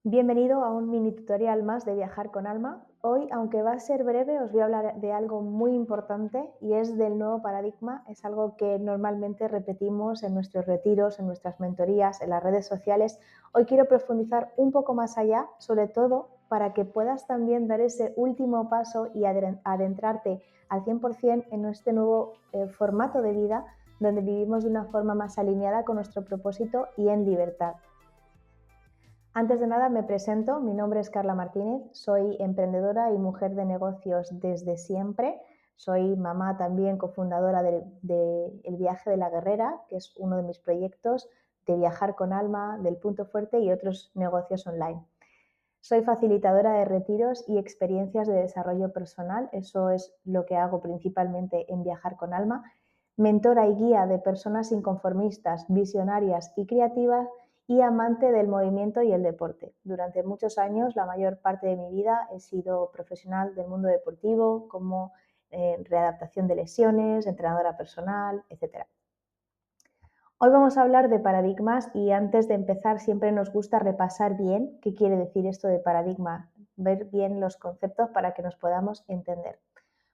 Bienvenido a un mini tutorial más de Viajar con Alma. Hoy, aunque va a ser breve, os voy a hablar de algo muy importante y es del nuevo paradigma. Es algo que normalmente repetimos en nuestros retiros, en nuestras mentorías, en las redes sociales. Hoy quiero profundizar un poco más allá, sobre todo para que puedas también dar ese último paso y adentrarte al 100% en este nuevo formato de vida donde vivimos de una forma más alineada con nuestro propósito y en libertad. Antes de nada me presento, mi nombre es Carla Martínez, soy emprendedora y mujer de negocios desde siempre. Soy mamá también cofundadora de El Viaje de la Guerrera, que es uno de mis proyectos, de Viajar con Alma, del Punto Fuerte y otros negocios online. Soy facilitadora de retiros y experiencias de desarrollo personal, eso es lo que hago principalmente en Viajar con Alma, mentora y guía de personas inconformistas, visionarias y creativas y amante del movimiento y el deporte. Durante muchos años, la mayor parte de mi vida, he sido profesional del mundo deportivo como readaptación de lesiones, entrenadora personal, etc. Hoy vamos a hablar de paradigmas y antes de empezar siempre nos gusta repasar bien qué quiere decir esto de paradigma, ver bien los conceptos para que nos podamos entender.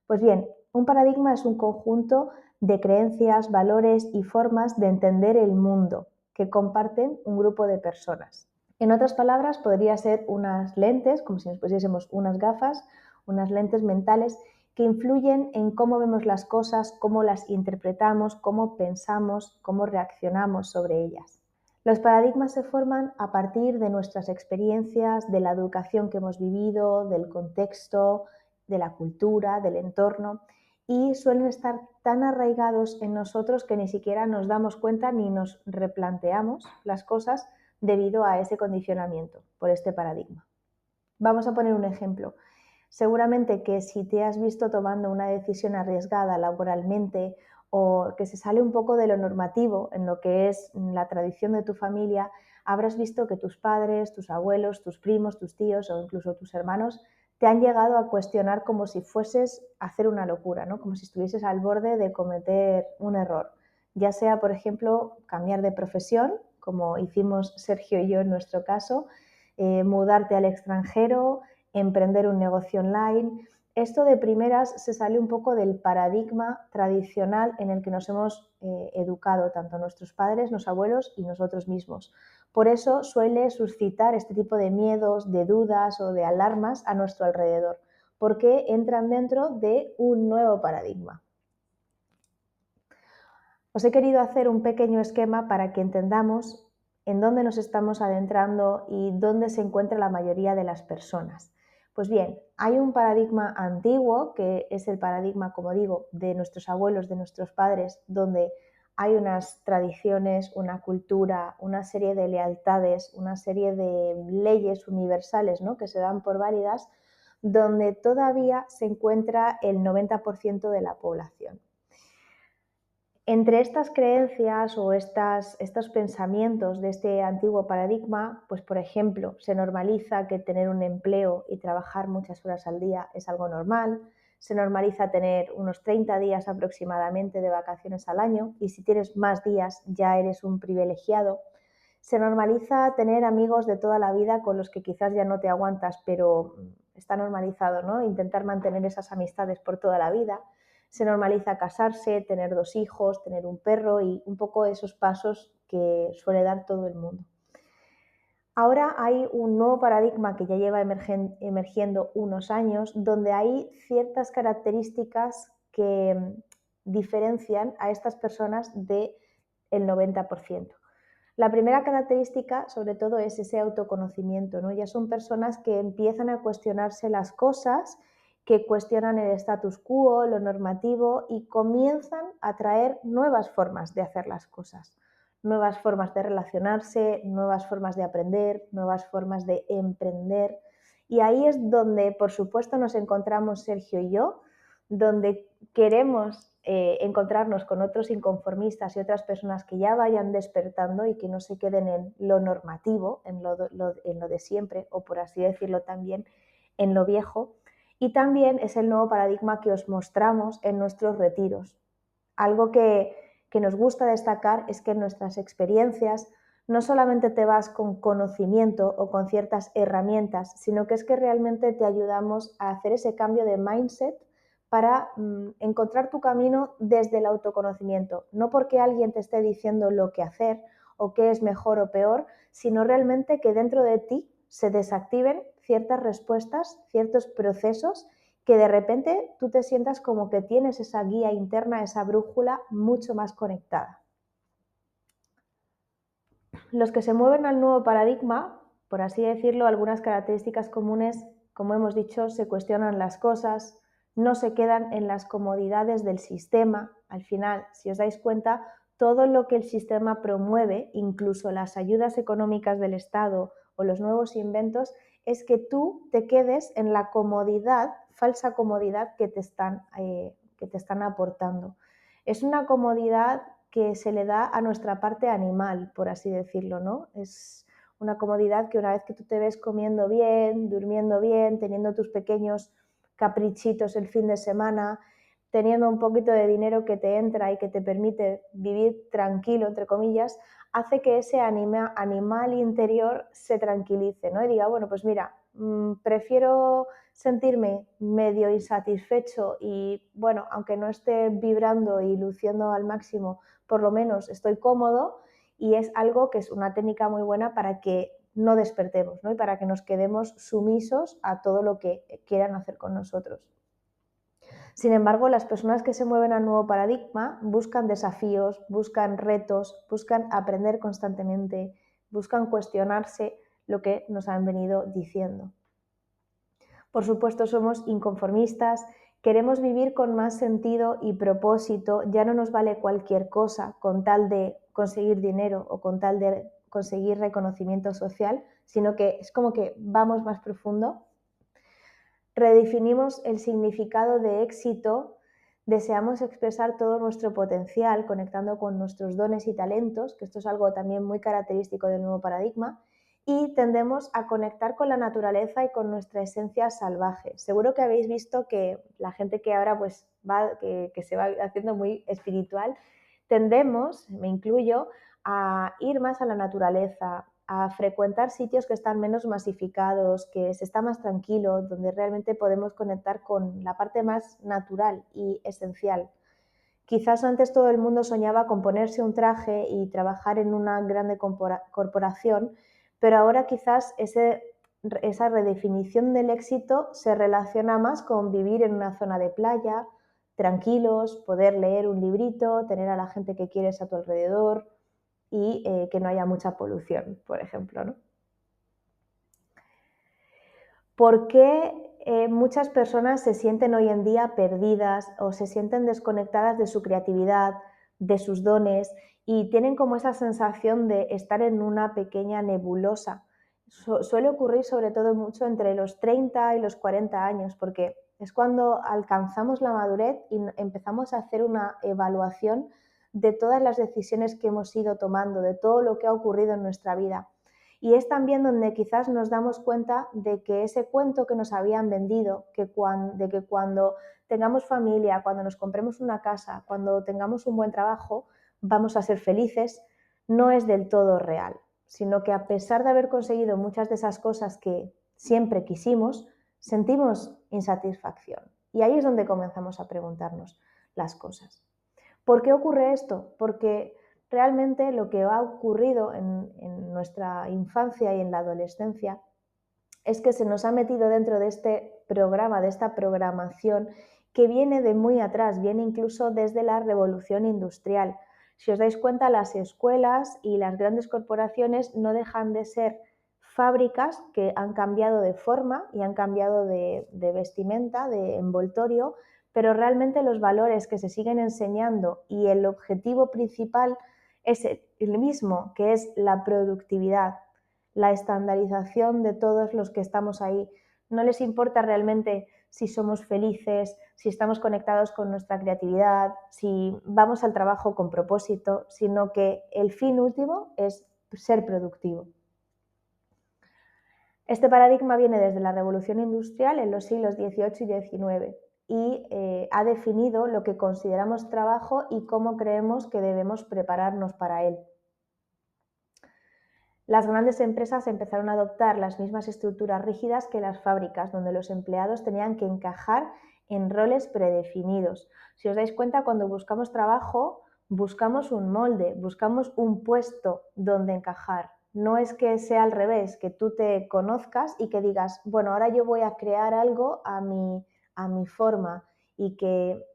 Pues bien, un paradigma es un conjunto de creencias, valores y formas de entender el mundo que comparten un grupo de personas. En otras palabras, podría ser unas lentes, como si nos pusiésemos unas gafas, unas lentes mentales que influyen en cómo vemos las cosas, cómo las interpretamos, cómo pensamos, cómo reaccionamos sobre ellas. Los paradigmas se forman a partir de nuestras experiencias, de la educación que hemos vivido, del contexto, de la cultura, del entorno, y suelen estar tan arraigados en nosotros que ni siquiera nos damos cuenta ni nos replanteamos las cosas debido a ese condicionamiento por este paradigma. Vamos a poner un ejemplo. Seguramente que si te has visto tomando una decisión arriesgada laboralmente o que se sale un poco de lo normativo en lo que es la tradición de tu familia, habrás visto que tus padres, tus abuelos, tus primos, tus tíos o incluso tus hermanos te han llegado a cuestionar como si fueses a hacer una locura, ¿no? Como si estuvieses al borde de cometer un error. Ya sea, por ejemplo, cambiar de profesión, como hicimos Sergio y yo en nuestro caso, mudarte al extranjero, emprender un negocio online. Esto de primeras se sale un poco del paradigma tradicional en el que nos hemos educado tanto nuestros padres, los abuelos y nosotros mismos. Por eso suele suscitar este tipo de miedos, de dudas o de alarmas a nuestro alrededor, porque entran dentro de un nuevo paradigma. Os he querido hacer un pequeño esquema para que entendamos en dónde nos estamos adentrando y dónde se encuentra la mayoría de las personas. Pues bien, hay un paradigma antiguo, que es el paradigma, como digo, de nuestros abuelos, de nuestros padres, donde hay unas tradiciones, una cultura, una serie de lealtades, una serie de leyes universales, ¿no?, que se dan por válidas, donde todavía se encuentra el 90% de la población. Entre estas creencias o estos pensamientos de este antiguo paradigma, pues por ejemplo, se normaliza que tener un empleo y trabajar muchas horas al día es algo normal, se normaliza tener unos 30 días aproximadamente de vacaciones al año y si tienes más días ya eres un privilegiado. Se normaliza tener amigos de toda la vida con los que quizás ya no te aguantas, pero está normalizado, ¿no?, intentar mantener esas amistades por toda la vida. Se normaliza casarse, tener 2 hijos, tener un perro y un poco esos pasos que suele dar todo el mundo. Ahora hay un nuevo paradigma que ya lleva emergiendo unos años, donde hay ciertas características que diferencian a estas personas del 90%. La primera característica, sobre todo, es ese autoconocimiento, ¿no? Ya son personas que empiezan a cuestionarse las cosas, que cuestionan el status quo, lo normativo y comienzan a traer nuevas formas de hacer las cosas, nuevas formas de relacionarse, nuevas formas de aprender, nuevas formas de emprender. Y ahí es donde, por supuesto, nos encontramos Sergio y yo, donde queremos encontrarnos con otros inconformistas y otras personas que ya vayan despertando y que no se queden en lo normativo, en lo de siempre, o por así decirlo también, en lo viejo. Y también es el nuevo paradigma que os mostramos en nuestros retiros. Algo que nos gusta destacar es que en nuestras experiencias no solamente te vas con conocimiento o con ciertas herramientas, sino que es que realmente te ayudamos a hacer ese cambio de mindset para encontrar tu camino desde el autoconocimiento, no porque alguien te esté diciendo lo que hacer o qué es mejor o peor, sino realmente que dentro de ti se desactiven ciertas respuestas, ciertos procesos, que de repente tú te sientas como que tienes esa guía interna, esa brújula mucho más conectada. Los que se mueven al nuevo paradigma, por así decirlo, algunas características comunes, como hemos dicho, se cuestionan las cosas, no se quedan en las comodidades del sistema. Al final, si os dais cuenta, todo lo que el sistema promueve, incluso las ayudas económicas del Estado o los nuevos inventos, es que tú te quedes en la comodidad, falsa comodidad que te están aportando. Es una comodidad que se le da a nuestra parte animal, por así decirlo, ¿no? Es una comodidad que una vez que tú te ves comiendo bien, durmiendo bien, teniendo tus pequeños caprichitos el fin de semana, teniendo un poquito de dinero que te entra y que te permite vivir tranquilo, entre comillas, hace que ese animal interior se tranquilice, ¿no? Y diga, bueno, pues mira, prefiero sentirme medio insatisfecho y, bueno, aunque no esté vibrando y luciendo al máximo, por lo menos estoy cómodo, y es algo que es una técnica muy buena para que no despertemos, ¿no? Y para que nos quedemos sumisos a todo lo que quieran hacer con nosotros. Sin embargo, las personas que se mueven al nuevo paradigma buscan desafíos, buscan retos, buscan aprender constantemente, buscan cuestionarse lo que nos han venido diciendo. Por supuesto, somos inconformistas, queremos vivir con más sentido y propósito, ya no nos vale cualquier cosa con tal de conseguir dinero o con tal de conseguir reconocimiento social, sino que es como que vamos más profundo. Redefinimos el significado de éxito, deseamos expresar todo nuestro potencial conectando con nuestros dones y talentos, que esto es algo también muy característico del nuevo paradigma, y tendemos a conectar con la naturaleza y con nuestra esencia salvaje. Seguro que habéis visto que la gente que ahora pues que se va haciendo muy espiritual, tendemos, me incluyo, a ir más a la naturaleza, a frecuentar sitios que están menos masificados, que se está más tranquilo, donde realmente podemos conectar con la parte más natural y esencial. Quizás antes todo el mundo soñaba con ponerse un traje y trabajar en una grande corporación, pero ahora quizás esa redefinición del éxito se relaciona más con vivir en una zona de playa, tranquilos, poder leer un librito, tener a la gente que quieres a tu alrededor y que no haya mucha polución, por ejemplo, ¿no? ¿Por qué muchas personas se sienten hoy en día perdidas o se sienten desconectadas de su creatividad, de sus dones y tienen como esa sensación de estar en una pequeña nebulosa? Suele ocurrir sobre todo mucho entre los 30 y los 40 años, porque es cuando alcanzamos la madurez y empezamos a hacer una evaluación de todas las decisiones que hemos ido tomando, de todo lo que ha ocurrido en nuestra vida. Y es también donde quizás nos damos cuenta de que ese cuento que nos habían vendido, de que cuando tengamos familia, cuando nos compremos una casa, cuando tengamos un buen trabajo, vamos a ser felices, no es del todo real, sino que a pesar de haber conseguido muchas de esas cosas que siempre quisimos, sentimos insatisfacción. Y ahí es donde comenzamos a preguntarnos las cosas. ¿Por qué ocurre esto? Porque realmente lo que ha ocurrido en nuestra infancia y en la adolescencia es que se nos ha metido dentro de este programa, de esta programación que viene de muy atrás, viene incluso desde la revolución industrial. Si os dais cuenta, las escuelas y las grandes corporaciones no dejan de ser fábricas que han cambiado de forma y han cambiado de vestimenta, de envoltorio, pero realmente los valores que se siguen enseñando y el objetivo principal es el mismo, que es la productividad, la estandarización de todos los que estamos ahí. No les importa realmente si somos felices, si estamos conectados con nuestra creatividad, si vamos al trabajo con propósito, sino que el fin último es ser productivo. Este paradigma viene desde la Revolución Industrial en los siglos XVIII y XIX y ha definido lo que consideramos trabajo y cómo creemos que debemos prepararnos para él. Las grandes empresas empezaron a adoptar las mismas estructuras rígidas que las fábricas, donde los empleados tenían que encajar en roles predefinidos. Si os dais cuenta, cuando buscamos trabajo, buscamos un molde, buscamos un puesto donde encajar. No es que sea al revés, que tú te conozcas y que digas, bueno, ahora yo voy a crear algo a mi forma y que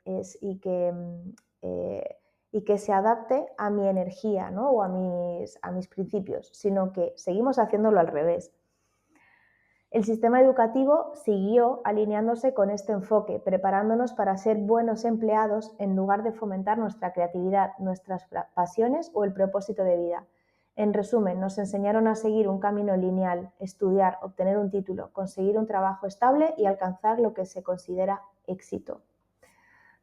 se adapte a mi energía, ¿no? O a mis principios, sino que seguimos haciéndolo al revés. El sistema educativo siguió alineándose con este enfoque, preparándonos para ser buenos empleados en lugar de fomentar nuestra creatividad, nuestras pasiones o el propósito de vida. En resumen, nos enseñaron a seguir un camino lineal, estudiar, obtener un título, conseguir un trabajo estable y alcanzar lo que se considera éxito.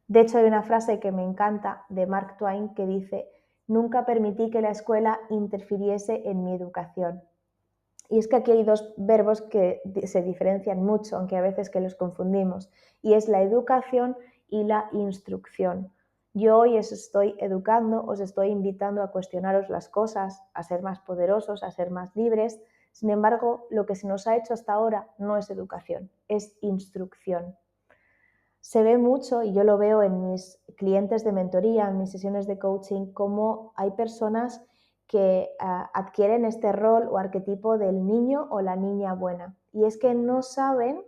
De hecho, hay una frase que me encanta de Mark Twain que dice: nunca permití que la escuela interfiriese en mi educación. Y es que aquí hay dos verbos que se diferencian mucho, aunque a veces que los confundimos, y es la educación y la instrucción. Yo hoy os estoy educando, os estoy invitando a cuestionaros las cosas, a ser más poderosos, a ser más libres. Sin embargo, lo que se nos ha hecho hasta ahora no es educación, es instrucción. Se ve mucho, y yo lo veo en mis clientes de mentoría, en mis sesiones de coaching, cómo hay personas que adquieren este rol o arquetipo del niño o la niña buena. Y es que no saben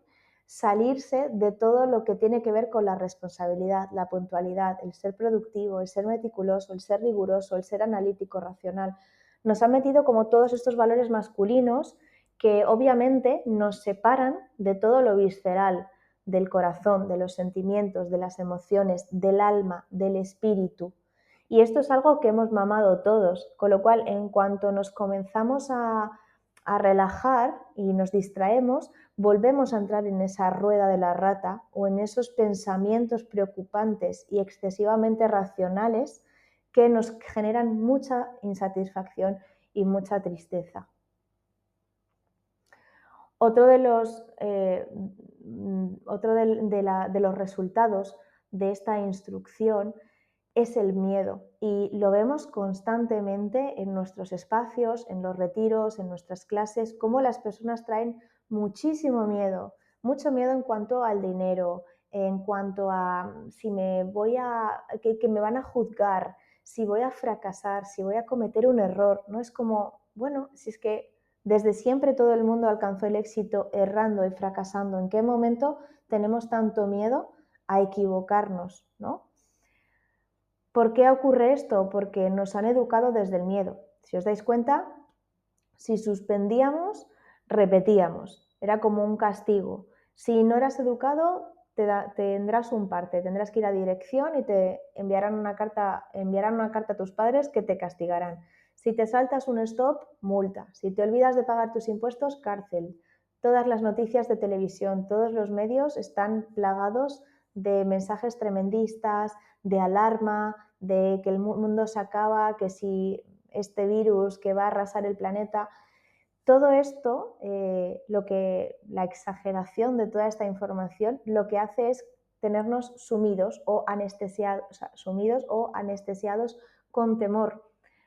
salirse de todo lo que tiene que ver con la responsabilidad, la puntualidad, el ser productivo, el ser meticuloso, el ser riguroso, el ser analítico, racional. Nos han metido como todos estos valores masculinos que obviamente nos separan de todo lo visceral, del corazón, de los sentimientos, de las emociones, del alma, del espíritu. Y esto es algo que hemos mamado todos, con lo cual en cuanto nos comenzamos a relajar y nos distraemos, volvemos a entrar en esa rueda de la rata o en esos pensamientos preocupantes y excesivamente racionales que nos generan mucha insatisfacción y mucha tristeza. Otro de los resultados de esta instrucción es el miedo, y lo vemos constantemente en nuestros espacios, en los retiros, en nuestras clases, cómo las personas traen muchísimo miedo, mucho miedo en cuanto al dinero, en cuanto a si que me van a juzgar, si voy a fracasar, si voy a cometer un error. No es como, bueno, si es que desde siempre todo el mundo alcanzó el éxito errando y fracasando. ¿En qué momento tenemos tanto miedo a equivocarnos, ¿no? ¿Por qué ocurre esto? Porque nos han educado desde el miedo. Si os dais cuenta, si suspendíamos, repetíamos. Era como un castigo. Si no eras educado, tendrás un parte, tendrás que ir a dirección y te enviarán una carta a tus padres que te castigarán. Si te saltas un stop, multa. Si te olvidas de pagar tus impuestos, cárcel. Todas las noticias de televisión, todos los medios están plagados de mensajes tremendistas, de alarma, de que el mundo se acaba, que si este virus que va a arrasar el planeta. Todo esto, la exageración de toda esta información, lo que hace es tenernos sumidos o anestesiados con temor.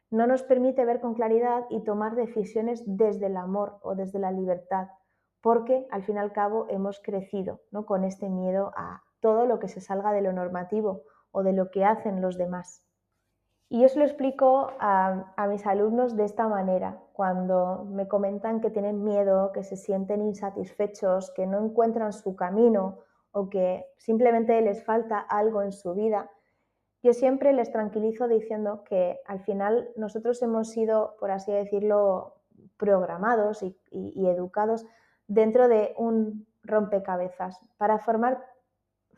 No nos permite ver con claridad y tomar decisiones desde el amor o desde la libertad, porque al fin y al cabo hemos crecido, ¿no?, con este miedo a todo lo que se salga de lo normativo o de lo que hacen los demás. Y yo se lo explico a mis alumnos de esta manera, cuando me comentan que tienen miedo, que se sienten insatisfechos, que no encuentran su camino o que simplemente les falta algo en su vida. Yo siempre les tranquilizo diciendo que al final nosotros hemos sido, por así decirlo, programados y educados dentro de un rompecabezas para formar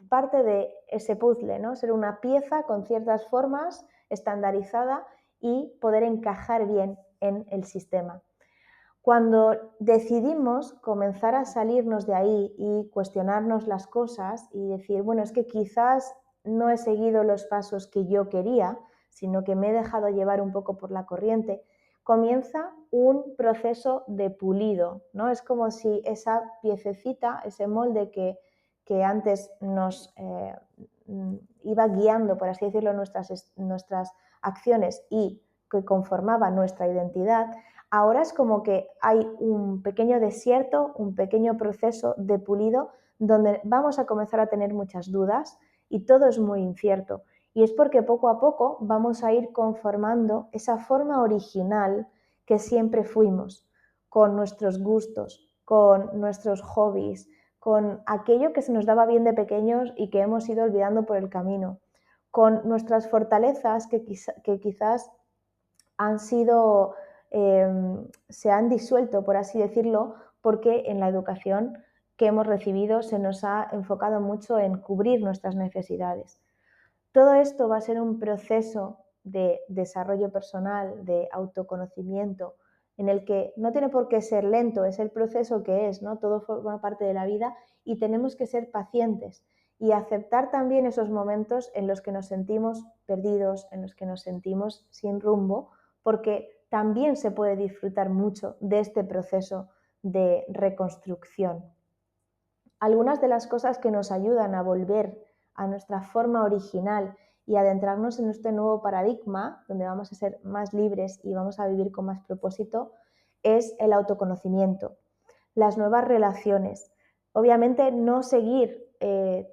parte de ese puzzle, ¿no? Ser una pieza con ciertas formas, estandarizada, y poder encajar bien en el sistema. Cuando decidimos comenzar a salirnos de ahí y cuestionarnos las cosas y decir, bueno, es que quizás no he seguido los pasos que yo quería, sino que me he dejado llevar un poco por la corriente, comienza un proceso de pulido, ¿no? Es como si esa piececita, ese molde que antes nos iba guiando, por así decirlo, nuestras acciones y que conformaba nuestra identidad, Ahora es como que hay un pequeño desierto, un pequeño proceso de pulido donde vamos a comenzar a tener muchas dudas y todo es muy incierto. Y es porque poco a poco vamos a ir conformando esa forma original que siempre fuimos, con nuestros gustos, con nuestros hobbies, con aquello que se nos daba bien de pequeños y que hemos ido olvidando por el camino, con nuestras fortalezas que quizás han sido, se han disuelto, por así decirlo, porque en la educación que hemos recibido se nos ha enfocado mucho en cubrir nuestras necesidades. Todo esto va a ser un proceso de desarrollo personal, de autoconocimiento, en el que no tiene por qué ser lento, es el proceso que es, ¿no? Todo forma parte de la vida y tenemos que ser pacientes y aceptar también esos momentos en los que nos sentimos perdidos, en los que nos sentimos sin rumbo, porque también se puede disfrutar mucho de este proceso de reconstrucción. Algunas de las cosas que nos ayudan a volver a nuestra forma original y adentrarnos en este nuevo paradigma, donde vamos a ser más libres y vamos a vivir con más propósito, es el autoconocimiento, las nuevas relaciones. Obviamente no seguir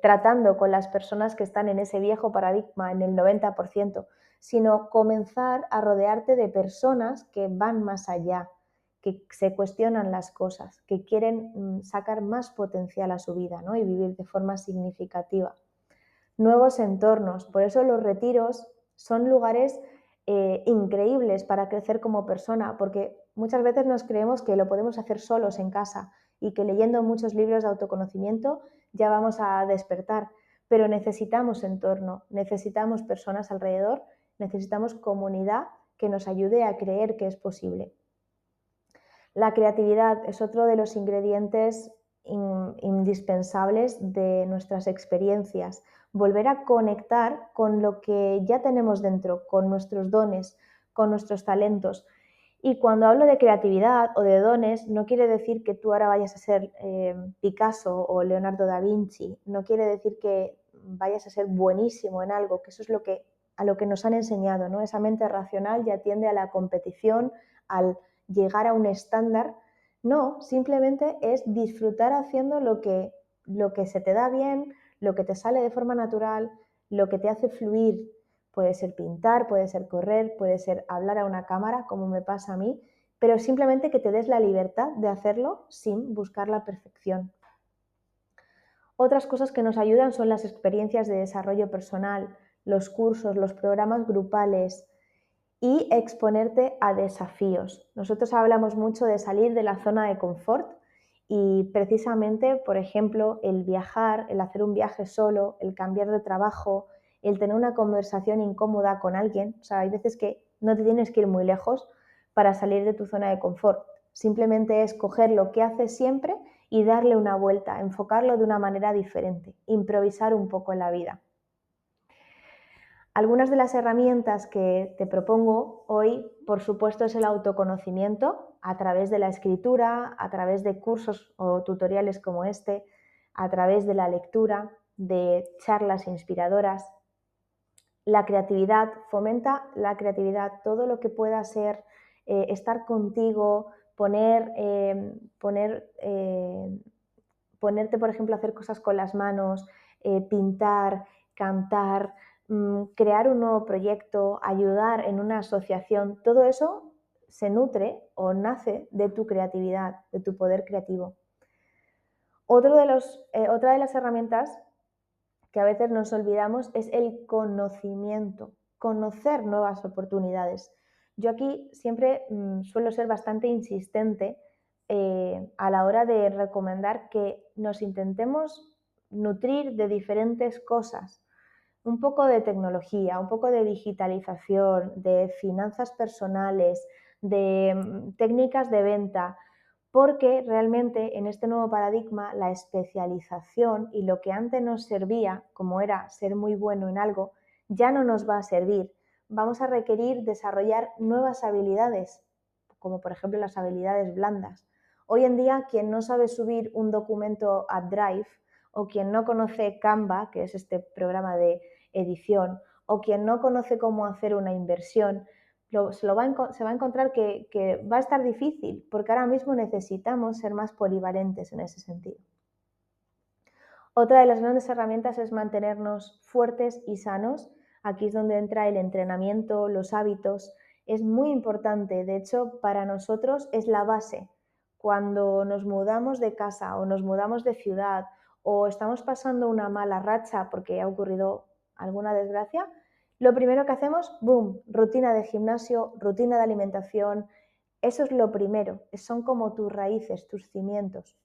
tratando con las personas que están en ese viejo paradigma en el 90%, sino comenzar a rodearte de personas que van más allá, que se cuestionan las cosas, que quieren sacar más potencial a su vida, ¿no? Y vivir de forma significativa. Nuevos entornos, por eso los retiros son lugares increíbles para crecer como persona, porque muchas veces nos creemos que lo podemos hacer solos en casa y que leyendo muchos libros de autoconocimiento ya vamos a despertar, pero necesitamos entorno, necesitamos personas alrededor, necesitamos comunidad que nos ayude a creer que es posible. La creatividad es otro de los ingredientes indispensables de nuestras experiencias. Volver a conectar con lo que ya tenemos dentro, con nuestros dones, con nuestros talentos. Y cuando hablo de creatividad o de dones, no quiere decir que tú ahora vayas a ser Picasso o Leonardo da Vinci, no quiere decir que vayas a ser buenísimo en algo, que eso es a lo que nos han enseñado, ¿no? Esa mente racional ya tiende a la competición, al llegar a un estándar. No, simplemente es disfrutar haciendo lo que se te da bien, lo que te sale de forma natural, lo que te hace fluir. Puede ser pintar, puede ser correr, puede ser hablar a una cámara, como me pasa a mí, pero simplemente que te des la libertad de hacerlo sin buscar la perfección. Otras cosas que nos ayudan son las experiencias de desarrollo personal, los cursos, los programas grupales y exponerte a desafíos. Nosotros hablamos mucho de salir de la zona de confort y precisamente, por ejemplo, el viajar, el hacer un viaje solo, el cambiar de trabajo, el tener una conversación incómoda con alguien. O sea, hay veces que no te tienes que ir muy lejos para salir de tu zona de confort. Simplemente es coger lo que haces siempre y darle una vuelta, enfocarlo de una manera diferente, improvisar un poco en la vida. Algunas de las herramientas que te propongo hoy, por supuesto, es el autoconocimiento a través de la escritura, a través de cursos o tutoriales como este, a través de la lectura, de charlas inspiradoras. La creatividad, fomenta la creatividad, todo lo que pueda ser estar contigo, ponerte, por ejemplo, a hacer cosas con las manos, pintar, cantar, crear un nuevo proyecto, ayudar en una asociación, todo eso se nutre o nace de tu creatividad, de tu poder creativo. Otra de las herramientas que a veces nos olvidamos es el conocimiento, conocer nuevas oportunidades. Yo aquí siempre suelo ser bastante insistente a la hora de recomendar que nos intentemos nutrir de diferentes cosas, un poco de tecnología, un poco de digitalización, de finanzas personales, de técnicas de venta, porque realmente en este nuevo paradigma la especialización y lo que antes nos servía, como era ser muy bueno en algo, ya no nos va a servir. Vamos a requerir desarrollar nuevas habilidades, como por ejemplo las habilidades blandas. Hoy en día, quien no sabe subir un documento a Drive o quien no conoce Canva, que es este programa de edición, o quien no conoce cómo hacer una inversión, se va a encontrar que va a estar difícil, porque ahora mismo necesitamos ser más polivalentes en ese sentido. Otra de las grandes herramientas es mantenernos fuertes y sanos. Aquí es donde entra el entrenamiento, los hábitos. Es muy importante, de hecho, para nosotros es la base. Cuando nos mudamos de casa o nos mudamos de ciudad o estamos pasando una mala racha porque ha ocurrido alguna desgracia, lo primero que hacemos, boom, rutina de gimnasio, rutina de alimentación. Eso es lo primero, son como tus raíces, tus cimientos.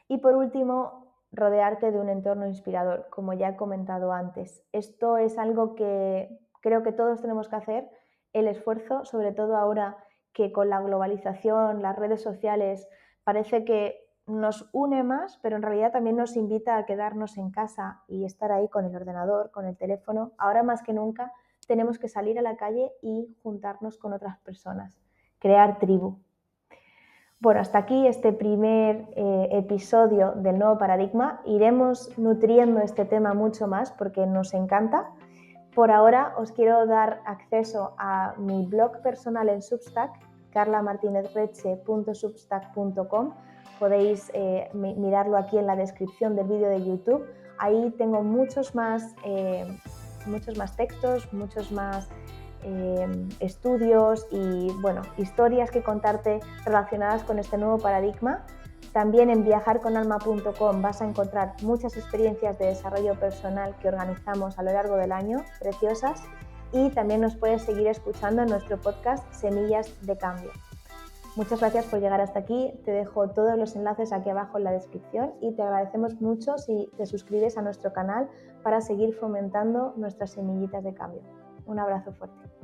Y por último, rodearte de un entorno inspirador, como ya he comentado antes. Esto es algo que creo que todos tenemos que hacer, el esfuerzo, sobre todo ahora que con la globalización, las redes sociales, parece que nos une más, pero en realidad también nos invita a quedarnos en casa y estar ahí con el ordenador, con el teléfono. Ahora más que nunca tenemos que salir a la calle y juntarnos con otras personas, crear tribu. Bueno, hasta aquí este primer episodio del nuevo paradigma. Iremos nutriendo este tema mucho más porque nos encanta. Por ahora os quiero dar acceso a mi blog personal en Substack, carlamartinezreche.substack.com. Podéis mirarlo aquí en la descripción del vídeo de YouTube. Ahí tengo muchos más textos, muchos más estudios y historias que contarte relacionadas con este nuevo paradigma. También en viajarconalma.com vas a encontrar muchas experiencias de desarrollo personal que organizamos a lo largo del año, preciosas, y también nos puedes seguir escuchando en nuestro podcast Semillas de Cambio. Muchas gracias por llegar hasta aquí, te dejo todos los enlaces aquí abajo en la descripción y te agradecemos mucho si te suscribes a nuestro canal para seguir fomentando nuestras semillitas de cambio. Un abrazo fuerte.